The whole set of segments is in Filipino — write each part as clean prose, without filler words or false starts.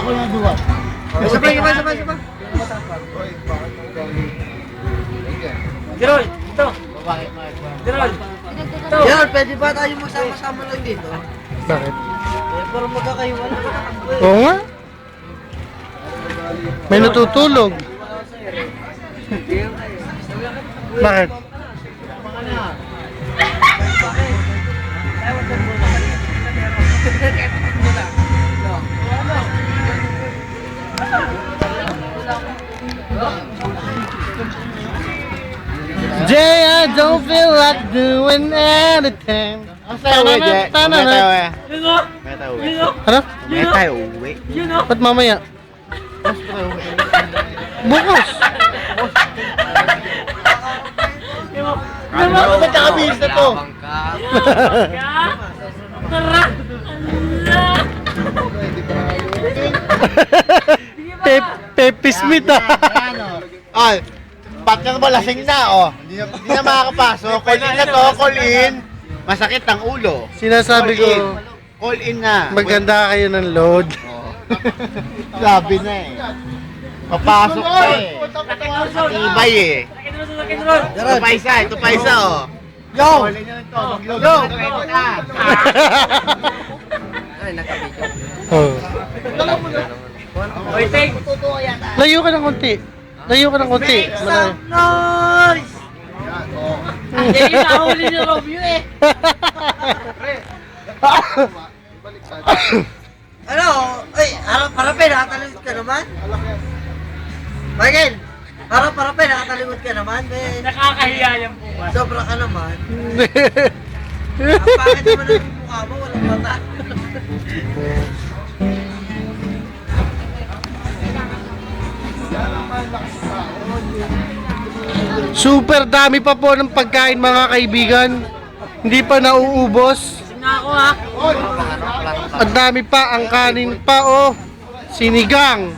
ko yung duwa. Sabay. Gerol, ito. Gerol. Gerol, pwede ba tayo magsama-sama lang dito? Bakit? Pero magkakaiwala. Oo nga. May natutulog. Bakit? Jay, I don't feel like doing anything. Tanana. Ano? Ba't mamaya? Bukas. Ano ba nakabihis na to? Pepe Smith ah. Ay, pagka malasing na, oh. Hindi na makakapasok. Call in na to, call in. Masakit ang ulo. Sinasabi ko, Call in na. maganda kayo ng load. Sabi na eh. Papasok pa eh. Matibay eh. Ito pa isa, oh. Yo! Yo! Oh. Oy, take. Layo ka ng konti. Layo ka ng konti. Malayo. Noise! Hindi yung nahuli ni Romeo eh. Ano? Ay, harap-harapin, nakatalimod ka naman? Michael! Harap-harapin, nakatalimod ka naman? Nakakahiya yung bukas. Sobra ka naman. Ang pangit naman ang mukha mo, walang mata. Super dami pa po ng pagkain mga kaibigan. Hindi pa nauubos. Na ako ha. Ang dami pa, ang kanin pa oh. Sinigang.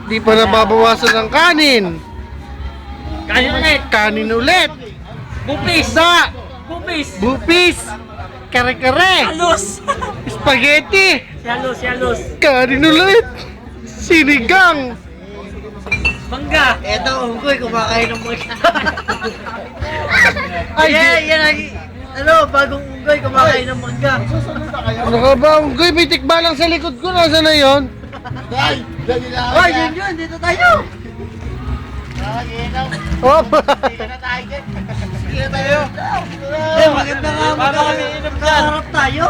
Hindi pa nababawasan ng kanin. Kanin ulit. Kanin ulit. Bupis. Da. Bupis. Bupis. Kare-kare. Halos. Spaghetti. Halos. Kanin ulit. Sinigang. Bangga. Eto, unggoy, kumakain ng mga... Ay, yan ang... Ano, bagong unggoy, kumakain ng mangga. ano ka ba? Unggoy, may tikba lang sa likod ko. Nasaan na yun? Ay! Dali na ako Hoy, yan. yun, dito tayo. Oh, Sige na tayo dyan. Sige na tayo. Maganda nga, magharap tayo.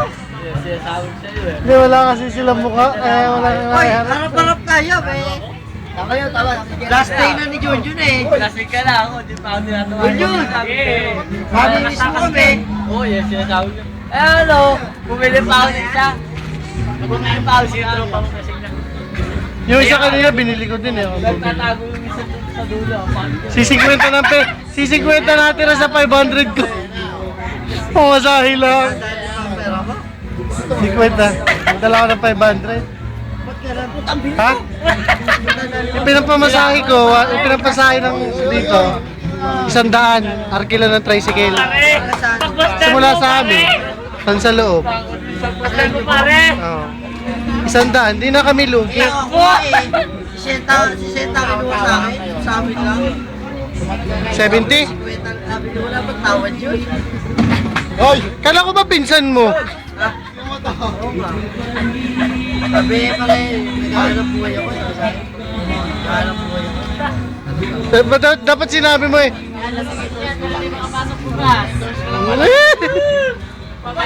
Hindi, wala kasi silang mukha. Wala Hoy, nga. harap-harap tayo, be. Tama yun, tama. Last day na ni Junjun eh. Lasing ka na ako. Di pa ako tinatawa. Junjun! Mabilis mo kami. Oo, yan sinasabi ko. Eh ano, bumili pa ako ng isa. Bumili pa ako siya. Tropa mo kasi na. Yung isa kanina, binili ko din eh. Nagtatago yung isa dun sa dulo. Sisigwenta ng sisigwenta natin na sa 500 ko. Pumasahe lang. Pera mo? 50. Dala ko ng 500. Ha? Ipinapamasahe ko, ipinapasahe ng dito. 100, arkila ng tricycle. Simula sa amin, tan sa loob. Pagpasal mo pare. Oh. 100, hindi na kami lugi. Ako eh. Si Senta kinuha sa akin. Sa amin lang. 70? Sabi niyo, wala bang tawad yun? Hoy! Kala ko ba pinsan mo? Oo nga. Sabi pala eh, naghahanap buhay ako. Naghahanap buhay ako. Dapat sinabi mo eh.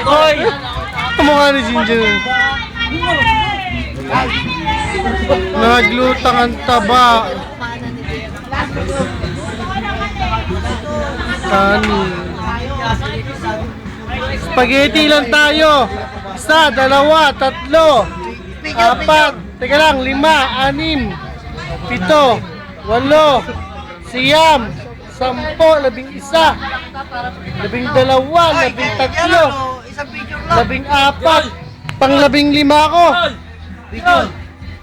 Hoy! Kamukha ni Jinjin. Naglutang ang taba. Kanin. Spaghetti lang tayo. 1, 2, 3, 4. Teka lang, 5, 6, 7, 8, 9, 10, 11, 12, 13, Isang picture lang. 14, pang-15 ako. Picture.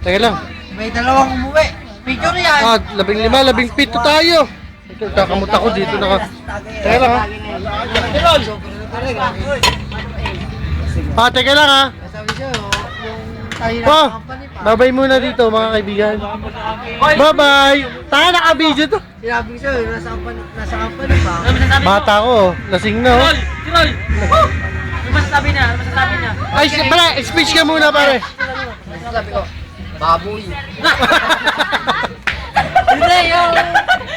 Teka lang. May dalawang umuwi. Picture yan. 15, 17 tayo. Ito, kakamot ako dito na. Teka lang ha. Teka lang ha. Sabi siya, yung tayo Oh, ng company pa. Bye-bye muna dito mga kaibigan. Bye-bye! Taka naka-video to. Sinabi ko sa'yo, nasa company pa. Ano masasabi mo? Bata ko, lasing na oh. Tirol! Tirol! Ano masasabi niya? Ano masasabi niya? Ay, pare, speech ka muna pare. Sabi ko, baboy. Hindi,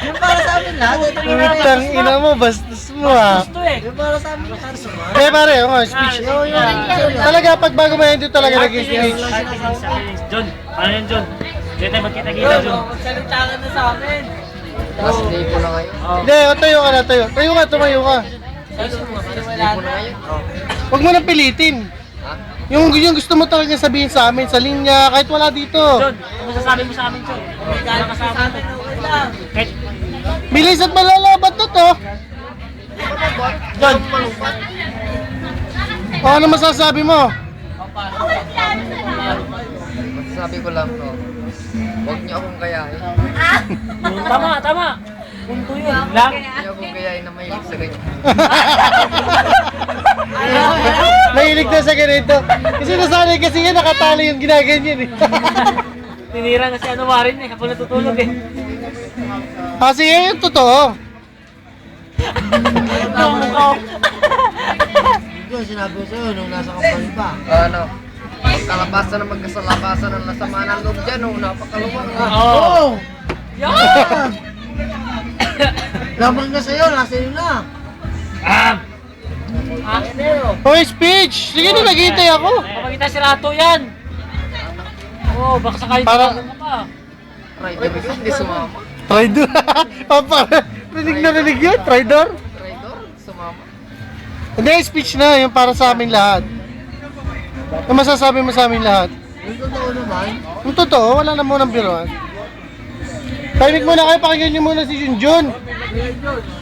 yung para sa amin lahat. Putang ina mo, bastos mo ah. Gusto eh. Yung para sa amin lahat. Eh pare, speech. Talaga, pag bago mo yan, talaga nag-speech. John, ano yun John? Hindi tayo magkita-kita John. Magsalita ka na sa amin. Last day ko na ngayon. Hindi, tayo ka na, tayo. Tayo ka, tumayo ka. Last day ko na ngayon. Huwag mo nang pilitin. Yung gusto mo talaga sabihin sa amin, sa linya, kahit wala dito. John, ano masasabi mo sa amin John? Ano kasama mo? Kahit Bilis at malalabat na to. John, O, ano masasabi mo? Sabi ko lang, no, huwag niyo akong gayahin. tama, tama. Punto yun. Lang. Huwag niyo akong gayahin na mahilig sa ganyan. Mahilig na sa ganito. Kasi nasanay kasi yan, nakatali yung ginaganyan eh. Tinira na si Anumarin eh. Ako natutulog eh. Kasi yan yung totoo. Yung sinabi ko sa'yo nung nasa company pa. Ano? Magkalabasan na magkasalabasan ng nasama ng loob dyan, no? Napakaluwag. Oo. Yan! Laban na sa'yo, nasa iyo na. Hoy, speech! Sige na, naghihintay ako. Kapag si Rato yan. Oo, baka sakali Para- mo pa. Rider ko, hindi sumama. Traidor. O, pare, rinig na rinig yun, traidor. Rider, sumama. Hindi, speech na, yung para sa amin lahat. Ano masasabi mo sa amin lahat? Yung totoo naman, Yung totoo, wala na munang biruan. Tahimik muna kayo, pakinggan nyo muna si Junjun.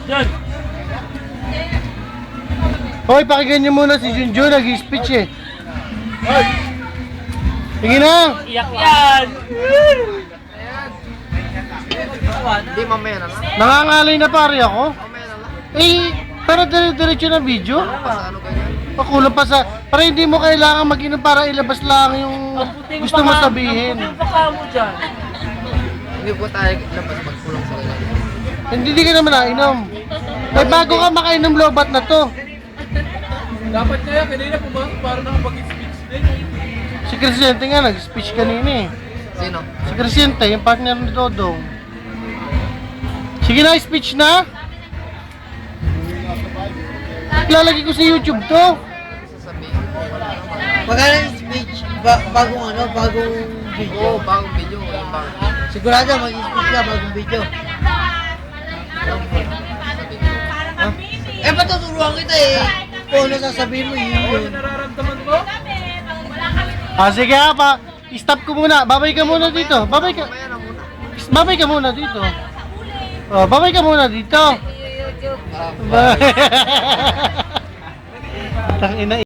John, Hoy, pakinggan nyo muna si Junjun, nag-speech eh. Sige na. iyak yan. hindi mamaya na lang. Nangangalay na pare ako. Mamaya na lang. Eh, pero dire-diretso na video. Pa sa ano ganyan. Pakulang pa sa... Para hindi mo kailangan mag-inom para ilabas lang yung gusto mo sabihin. Ang baka mo dyan. Hindi po tayo labas magkulong sa ganyan. Hindi ka naman nainom. May bago ka makainom lobat na to. Dapat kaya kanina pumasok para nakapag-speech din. Si Crescente nga nag-speech kanina eh. Sino? Si Crescente, yung partner ni Dodong. Sige na, speech na. Lalagay ko sa YouTube to. Sasabihin ko. Magkano yung speech? Bagong ano? Bagong video? Oo, bagong video. Yung bagong video. Sigurado mag-speech ka bagong video. Eh, patuturuan kita eh. Kung ano sasabihin mo, yun. Nararamdaman mo? Sige pa. Stop ko muna. Babay ka muna dito. Babay ka. Mamaya na muna. Babay ka muna dito. Oh, babay ka muna dito. Bye. Tangina